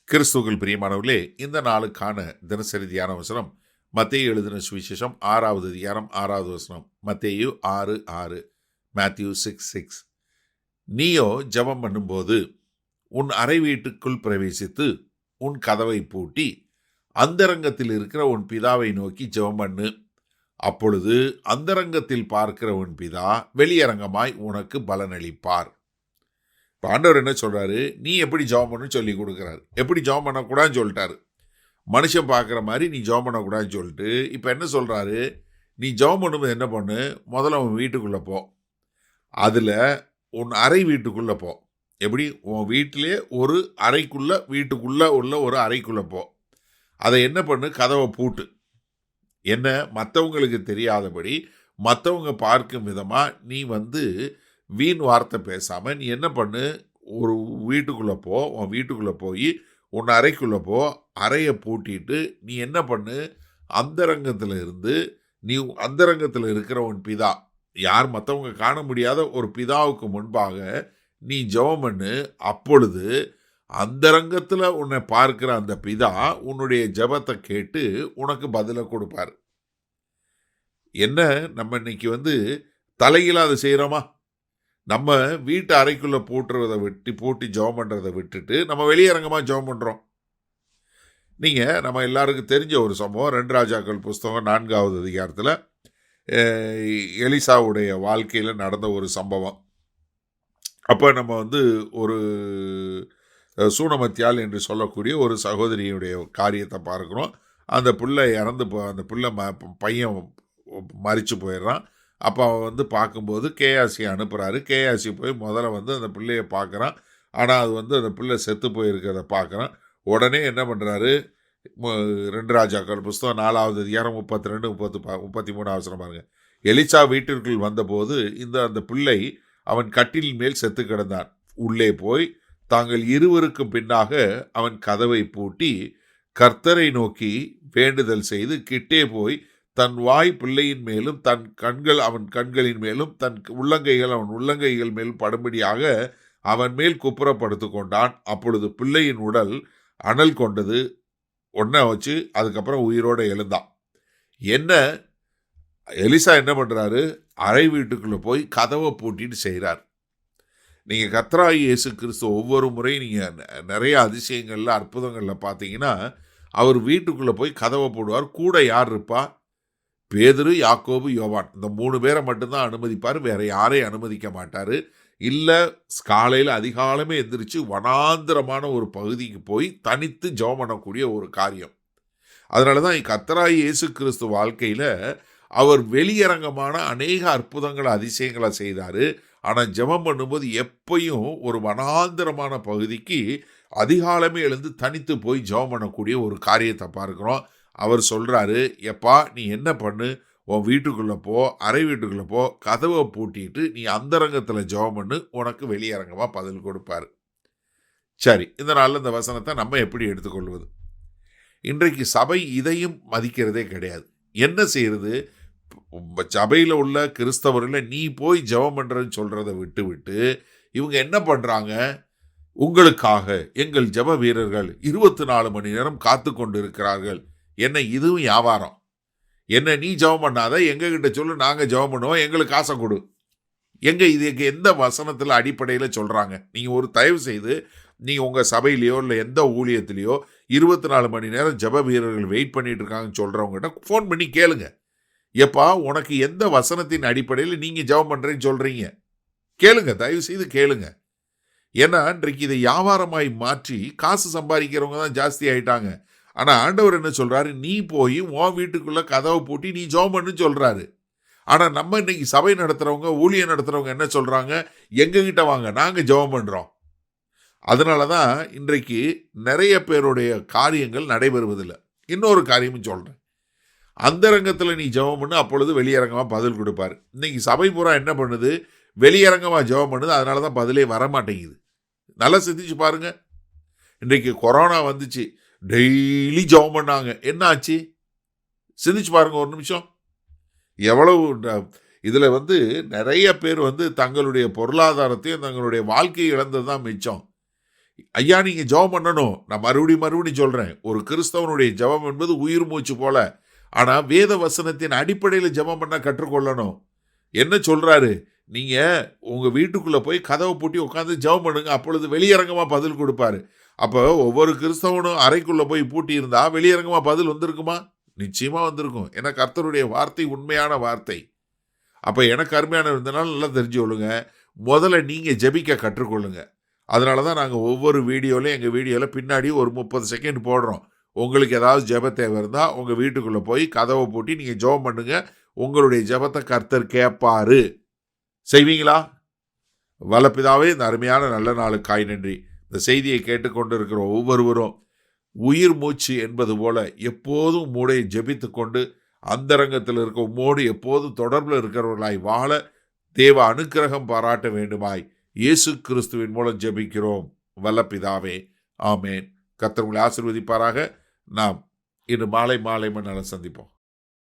கிறிஸ்துவுக்குள் பிரியமானவர்களே, இந்த நாளுக்கான தினசரி தியான வசனம் மத்தேயு எழுதின சுவிசேஷம் 6வது அதிகாரம் 6வது வசனம். மத்தேயு 6:6, மேத்யூ 6:6. நீயோ ஜெபம் பண்ணும்போது உன் அறை வீட்டுக்குள் பிரவேசித்து உன் கதவை பூட்டி அந்தரங்கத்தில் இருக்கிற உன் பிதாவை நோக்கி ஜெபம் பண்ணு. அப்பொழுது அந்தரங்கத்தில் பார்க்கிற உன் பிதா வெளியரங்கமாய் உனக்கு பலனளிப்பார். ஆண்டவர் என்ன சொல்றாரு? நீ எப்படி ஜெபம் பண்ணு சொல்லி கொடுக்குறாரு. எப்படி ஜெபம் பண்ணக்கூடாதுன்னு சொல்லிட்டாரு. மனுஷன் பார்க்குற மாதிரி நீ ஜெபம் பண்ணக்கூடாதுன்னு சொல்லிட்டு இப்போ என்ன சொல்றாரு? நீ ஜெபம் பண்ணும்போது என்ன பண்ணு? முதல்ல உன் வீட்டுக்குள்ளே போ. அதில் உன் அறை வீட்டுக்குள்ளே போ. எப்படி? உன் வீட்டிலே ஒரு அறைக்குள்ளே, வீட்டுக்குள்ளே உள்ள ஒரு அறைக்குள்ளே போ. அதை என்ன பண்ணு? கதவை பூட்டு. என்ன? மற்றவங்களுக்கு தெரியாதபடி, மற்றவங்க பார்க்கும் விதமாக நீ வீண் வார்த்தை பேசாமல் நீ என்ன பண்ணு? ஒரு வீட்டுக்குள்ளே போ. உன் வீட்டுக்குள்ளே போய் உன் அறைக்குள்ளே போ. அறையை பூட்டிட்டு நீ என்ன பண்ணு? அந்தரங்கத்தில் இருந்து நீ அந்தரங்கத்தில் இருக்கிற உன் பிதா, யார் மற்றவங்க காண முடியாத ஒரு பிதாவுக்கு முன்பாக நீ ஜெபம் பண்ணு. அப்பொழுது அந்தரங்கத்தில் உன்னை பார்க்கிற அந்த பிதா உன்னுடைய ஜெபத்தை கேட்டு உனக்கு பதிலை கொடுப்பார். என்ன, நம்ம இன்னைக்கு தலையில அதை செய்கிறோமா? நம்ம வீட்டு அறைக்குள்ளே பூட்டி ஜெபம் பண்ணுறதை விட்டுட்டு நம்ம வெளியரங்கமாக ஜெபம் பண்ணுறோம். நம்ம எல்லாருக்கும் தெரிஞ்ச ஒரு சம்பவம், 2 ராஜாக்கள் புஸ்தகம் 4வது அதிகாரத்தில் எலிசாவுடைய வாழ்க்கையில் நடந்த ஒரு சம்பவம். அப்போ நம்ம ஒரு சூனமத்தியால் என்று சொல்லக்கூடிய ஒரு சகோதரியுடைய காரியத்தை பார்க்குறோம். அந்த பிள்ளை அந்த பிள்ளை பையன் மரித்து போயிடுறான். அப்போ அவன் பார்க்கும்போது கேஆசி அனுப்புகிறாரு. கேஆசி போய் முதல்ல அந்த பிள்ளையை பார்க்குறான். ஆனால் அது அந்த பிள்ளை செத்து போயிருக்கிறத பார்க்குறான். உடனே என்ன பண்ணுறாரு? 2 ராஜாக்கள் புஸ்தகம் 4வது அதிகாரம் 32, 33 அவசரம் பாருங்க. எலிசா வீட்டிற்குள் வந்தபோது அந்த பிள்ளை அவன் கட்டிலின் மேல் செத்து கிடந்தான். உள்ளே போய் தாங்கள் இருவருக்கும் பின்னாக அவன் கதவை பூட்டி கர்த்தரை நோக்கி வேண்டுதல் செய்து கிட்டே போய் தன் வாய் பிள்ளையின் மேலும் தன் கண்கள் அவன் கண்களின் மேலும் தன் உள்ளங்கைகள் அவன் உள்ளங்கைகள் மேலும் படும்படியாக அவன் மேல் குப்புறப்படுத்து கொண்டான். அப்பொழுது பிள்ளையின் உடல் அனல் கொண்டது. ஒன்றை வச்சு அதுக்கப்புறம் உயிரோடு எழுந்தான். என்ன, எலிசா என்ன பண்ணுறாரு? அறை வீட்டுக்குள்ளே போய் கதவை பூட்டிட்டு செய்கிறார். நீங்கள் கர்த்தராகிய இயேசு கிறிஸ்து ஒவ்வொரு முறையும் நீங்கள் நிறைய அதிசயங்களில் அற்புதங்களில் பார்த்தீங்கன்னா அவர் வீட்டுக்குள்ளே போய் கதவை போடுவார். கூட யார் இருப்பா? பேதுரு, யாக்கோபு, யோவான், இந்த 3 பேரை மட்டும்தான் அனுமதிப்பார். வேற யாரையும் அனுமதிக்க மாட்டார். இல்லை, காலையில் அதிகாலமே எந்திரிச்சு வனாந்திரமான ஒரு பகுதிக்கு போய் தனித்து ஜெபம் பண்ணக்கூடிய ஒரு காரியம். அதனால தான் கர்த்தராகிய இயேசு கிறிஸ்து வாழ்க்கையில் அவர் வெளியரங்கமான அநேக அற்புதங்களை அதிசயங்களை செய்தார். ஆனால் ஜெபம் பண்ணும்போது எப்பயும் ஒரு வனாந்திரமான பகுதிக்கு அதிகாலமே எழுந்து தனித்து போய் ஜெபம் பண்ணக்கூடிய ஒரு காரியத்தை பார்க்குறோம். அவர் சொல்கிறாரு, எப்பா நீ என்ன பண்ணு? உன் வீட்டுக்குள்ளே போ, அறை வீட்டுக்குள்ளே போ, கதவை பூட்டிட்டு நீ அந்தரங்கத்தில் ஜெபம் பண்ணு, உனக்கு வெளியரங்கமாக பதில் கொடுப்பார். சரி, இந்த நாளில் இந்த வசனத்தை நம்ம எப்படி எடுத்துக்கொள்வது? இன்றைக்கு சபை இதையும் மதிக்கிறதே கிடையாது. என்ன செய்யறது? சபையில் உள்ள கிறிஸ்தவர்களை நீ போய் ஜெபம் பண்ணுறன்னு சொல்கிறத விட்டு இவங்க என்ன பண்ணுறாங்க? உங்களுக்காக எங்கள் ஜெப வீரர்கள் 24 மணி நேரம் காத்து கொண்டு இருக்கிறார்கள். என்ன, இதுவும் வியாபாரம்? என்ன, நீ ஜெபம் பண்ணாத, எங்ககிட்ட சொல்லு, நாங்கள் ஜெபம் பண்ணுவோம், எங்களுக்கு காசை கொடு. இதுக்கு எந்த வசனத்தில் அடிப்படையில் சொல்கிறாங்க? நீங்கள் ஒரு தயவு செய்து நீங்கள் உங்கள் சபையிலையோ இல்லை எந்த ஊழியத்திலையோ 24 மணி நேரம் ஜெப வீரர்கள் வெயிட் பண்ணிட்டு இருக்காங்கன்னு சொல்கிறவங்ககிட்ட ஃபோன் பண்ணி கேளுங்க. எப்பா, உனக்கு எந்த வசனத்தின் அடிப்படையில் நீங்கள் ஜெபம் பண்ணுறேன்னு சொல்கிறீங்க? கேளுங்க, தயவு செய்து கேளுங்க. ஏன்னா இன்றைக்கு இதை வியாபாரமாய் மாற்றி காசு சம்பாதிக்கிறவங்க தான் ஜாஸ்தி ஆகிட்டாங்க. ஆனால் ஆண்டவர் என்ன சொல்கிறாரு? நீ போய் உன் வீட்டுக்குள்ளே கதவை பூட்டி நீ ஜெபம் பண்ணுன்னு சொல்கிறாரு. ஆனால் நம்ம இன்னைக்கு சபை நடத்துகிறவங்க, ஊழியம் நடத்துகிறவங்க என்ன சொல்கிறாங்க? எங்ககிட்ட வாங்க, நாங்கள் ஜெபம் பண்ணுறோம். அதனால தான் இன்றைக்கு நிறைய பேருடைய காரியங்கள் நடைபெறுவதில்லை. இன்னொரு காரியமும் சொல்கிறேன், அந்தரங்கத்தில் நீ ஜெபம் பண்ணு, அப்பொழுது வெளியரங்கமாக பதில் கொடுப்பார். இன்னைக்கு சபை பூரா என்ன பண்ணுது? வெளியரங்கமாக ஜெபம் பண்ணுது. அதனால தான் பதிலே வரமாட்டேங்குது. நல்லா சிந்திச்சு பாருங்க. இன்றைக்கு கொரோனா வந்துச்சு, டெய்லி ஜெபம் பண்ணாங்க. என்ன ஆச்சு? சிந்திச்சு பாருங்க ஒரு நிமிஷம். எவ்வளவு இதில் நிறைய பேர் தங்களுடைய பொருளாதாரத்தையும் தங்களுடைய வாழ்க்கையை இழந்தது தான் மிச்சம். ஐயா நீங்கள் ஜெபம் பண்ணணும். நான் மறுபடியும் சொல்கிறேன், ஒரு கிறிஸ்தவனுடைய ஜெபம் என்பது உயிர் மூச்சு போல. ஆனால் வேத வசனத்தின் அடிப்படையில் ஜெபம் பண்ண கற்றுக்கொள்ளணும். என்ன சொல்கிறாரு? நீங்கள் உங்கள் வீட்டுக்குள்ளே போய் கதவை பூட்டி உட்காந்து ஜெபம் பண்ணுங்க, அப்பொழுது வெளியரங்கமாக பதில் கொடுப்பாரு. அப்போ ஒவ்வொரு கிறிஸ்தவனும் அறைக்குள்ளே போய் பூட்டி இருந்தால் வெளியரங்கமாக பதில் வந்திருக்குமா? நிச்சயமாக வந்திருக்கும். ஏன்னா கர்த்தருடைய வார்த்தை உண்மையான வார்த்தை. அப்போ எனக்கு அருமையான இருந்தனால நல்லா தெரிஞ்சு கொள்ளுங்க. முதல்ல நீங்கள் ஜெபிக்க கற்றுக்கொள்ளுங்க. அதனால தான் நாங்கள் ஒவ்வொரு வீடியோலையும் எங்கள் வீடியோவில் பின்னாடி ஒரு 30 செகண்ட் போடுறோம். உங்களுக்கு ஏதாவது ஜெப தேவை இருந்தால் உங்கள் வீட்டுக்குள்ளே போய் கதவை பூட்டி நீங்கள் ஜெபம் பண்ணுங்க. உங்களுடைய ஜெபத்தை கர்த்தர் கேட்பாரு. செய்வீங்களா? வல்லபிதாவே, இந்த அருமையான நல்ல நாளுக்காய் நன்றி. இந்த செய்தியை கேட்டுக்கொண்டு இருக்கிற ஒவ்வொருவரும் உயிர் மூச்சு என்பது போல எப்போதும் உம்முடைய ஜெபித்து கொண்டு அந்தரங்கத்தில் இருக்க உம்மோடு எப்போதும் தொடர்பில் இருக்கிறவர்களாய் வாழ தேவ அனுக்கிரகம் பாராட்ட வேண்டுமாய் இயேசு கிறிஸ்துவின் மூலம் ஜெபிக்கிறோம் வல்லபிதாவே, ஆமேன். கர்த்தர் உங்களை ஆசீர்வதிப்பாராக. நாம் இன்று மாலை மணி சந்திப்போம்.